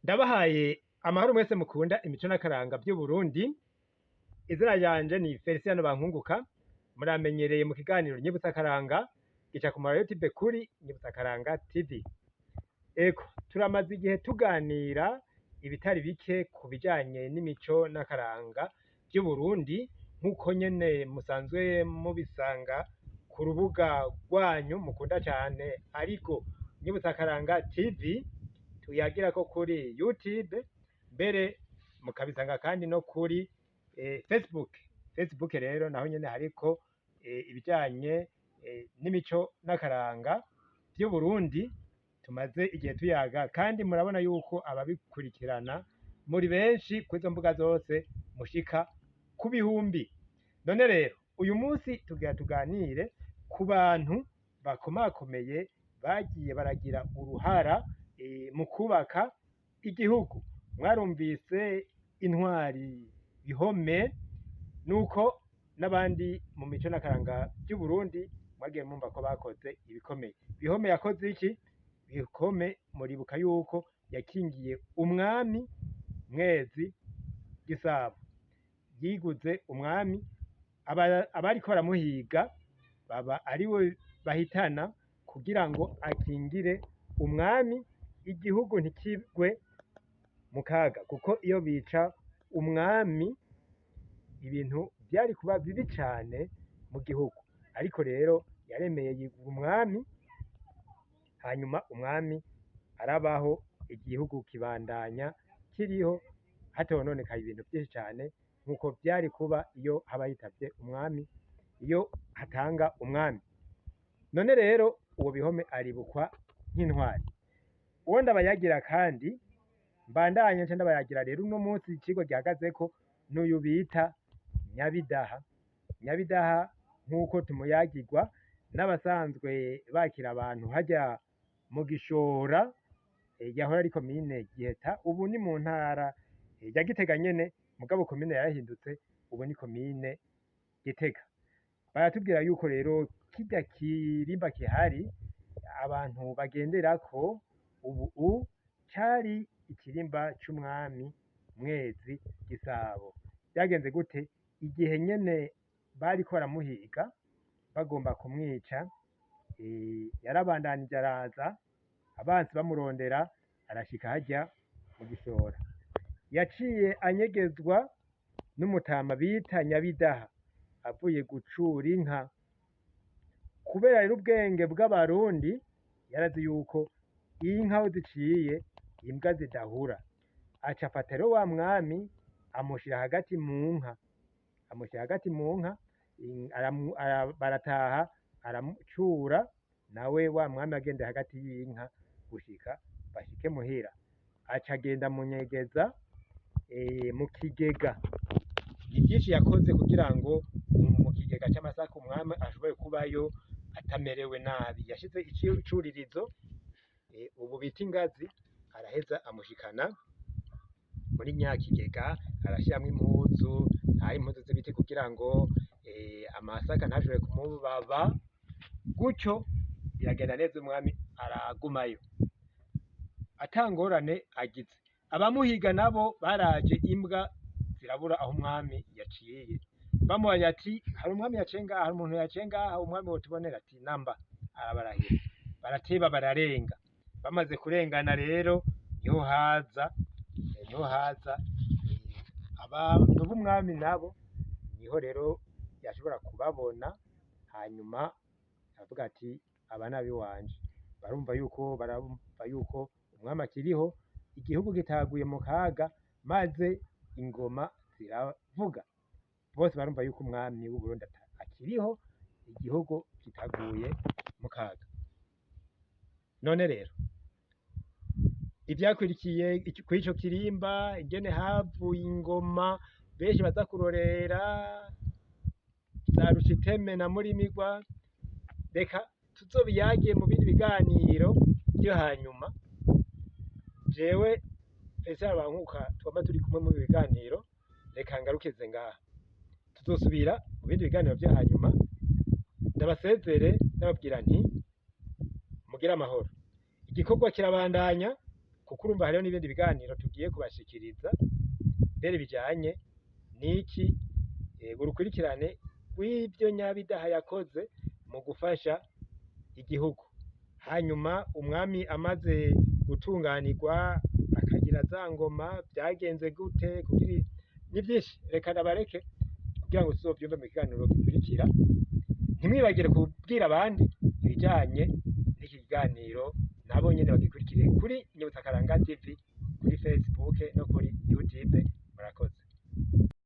Ndabahaye amahoro mwese mukunda imico n'akaranga vy'Uburundi. Izina ryanje ni Feliciano Bankunguka, muramenyereye mu kiganiro Nyibutsa Akaranga gica ku ma YouTube kuri Nyibutsa Akaranga TV. Eko turamaze igihe tuganira ibitari bike ku bijanye n'imico n'akaranga vy'Uburundi, nk'uko nyene musanzwe mubisanga ku rubuga rwanyu mukunda cane ariko Nyibutsa Akaranga TV tuyagirako kuri YouTube, mbere mukabisanga kandi no kuri Facebook rero naho nyene hariko ibijanye n'imico n'akaranga vy'Uburundi tumaze igihe tuyaga, kandi murabona yuko ababikurikirana muri benshi kw'izo mbuga zose mushika ku bihumbi. None rero uyu munsi tugira tuganire ku bantu bakomakomeye bagiye baragira uruhara mu kubaka igihugu. Mwarumvise intwari Bihome, nuko n'abandi mu mico n'akaranga vy'Uburundi mwagiye mwumva ko bakoze ibikomeye. Bihome yakoze iki? Bihome muribuka yuko yakingiye umwami Mwezi Gisabo, yiguze umwami, abariko baramuhiga baba ariwe bahitana kugira ngo akingire umwami, igihugu ntikigwe mu kaga, kuko iyo bica umwami ibintu vyari kuba bibi cane mu gihugu. Ariko rero yaremeye yiguza umwami, hanyuma umwami arabaho, igihugu kibandanya kiriho hatononekaye ibintu vyinshi cane nk'uko vyari kuba iyo haba hitavye umwami, iyo hatanga umwami. None rero uwo Bihome aribukwa nk'intwari. Uwo ndabayagira kandi mbandanye nce ndabayagira rero uno munsi icigwa gihagazeko n'uyu bita Nyabidaha. Nyabidaha nk'uko tumuyagirwa n'abasanzwe bakira abantu harya mu Gishora, yahora ari komine Giheta, ubu ni mu ntara ya Gitega nyene, mugabo komine yarahindutse, ubu ni komine Gitega. Baratubwira yuko rero kirya kirimba kihari abantu bagenderako ubu cari ikirimba c'umwami Mwezi Gisabo. Vyagenze gute? Igihe nyene bariko baramuhiga bagomba kumwica, yarabandanije araza, abansi bamurondera, arashika harya mu Gishora. Yaciye anyegezwa n'umutama bita Nyabidaha avuye gucura inka. Kubera rero ubwenge bw'abarundi, yarazi yuko inka aho ziciye imbwa zidahura, aca afata rero wa mwami amushira hagati mu nka, barataha aramucura, nawe wa mwami agende hagati y'inka gushika bashike muhira. Aca agenda munyegeza mu kigega. Ni vyinshi yakoze kugira ngo mu kigega c'amasaka umwami ashobore kubayo atamerewe nabi. Yashize icuririzo, ubu bita ingazi, araheza amushikana muri nya kigega, arashiramwo impuzu, hari impuzu z'ibiti kugira ngo amasaka ntashobore kumubaba, gutyo biragenda neza, umwami aragumayo atangorane agize. Abamuhiga nabo baraje, imbwa zirabura aho umwami yaciye, bamubaza ati hari umwami yaciye ngaha, hari umuntu yaciye ngaha, umwami wotubonera? Ati namba. Arabarahira, barateba bararenga. Bamaze kurengana rero niho haza abantu b'umwami nabo, niho rero yashobora kubabona, hanyuma aravuga ati aba nabi wanje. Barumva yuko umwami akiriho, igihugu gitaguye mu kaga, maze ingoma ziravuga. Bose barumva yuko umwami w'Uburundi akiriho, igihugu kitaguye mu kaga. None rero ivyakurikiye kuri ico kirimba, ingene havuye ingoma benshi baza kurorera, za Rushiteme na Murimigwa, reka tuzobiyagiye mu bindi biganiro vyo hanyuma. Jewe Feliciano Bankunguka twama turi kumwe mu biganiro, reka ngarukize ngaha. Tuzosubira mu bindi biganiro vyo hanyuma. Ndabasezere ndababwira nti mugire amahoro. Igikorwa kirabandanya. kuko urumva hariho n'ibindi biganiro tugiye kubashikiriza mbere bijanye n'iki urukurikirane rw'ivyo Nyabidaha yakoze mu gufasha igihugu. Hanyuma umwami amaze gutunganirwa akagira za ngoma vyagenze gute kugira ni vyinshi, reka ndabareke kugira ngo tuzovyumve mu kiganiro gikurikira. Ntimwibagire kubwira abandi ibijanye n'iki kiganiro, nabo nyene bagikurikire kuri Nyabusakaranga TV, kuri Facebook no kuri YouTube. Murakoze.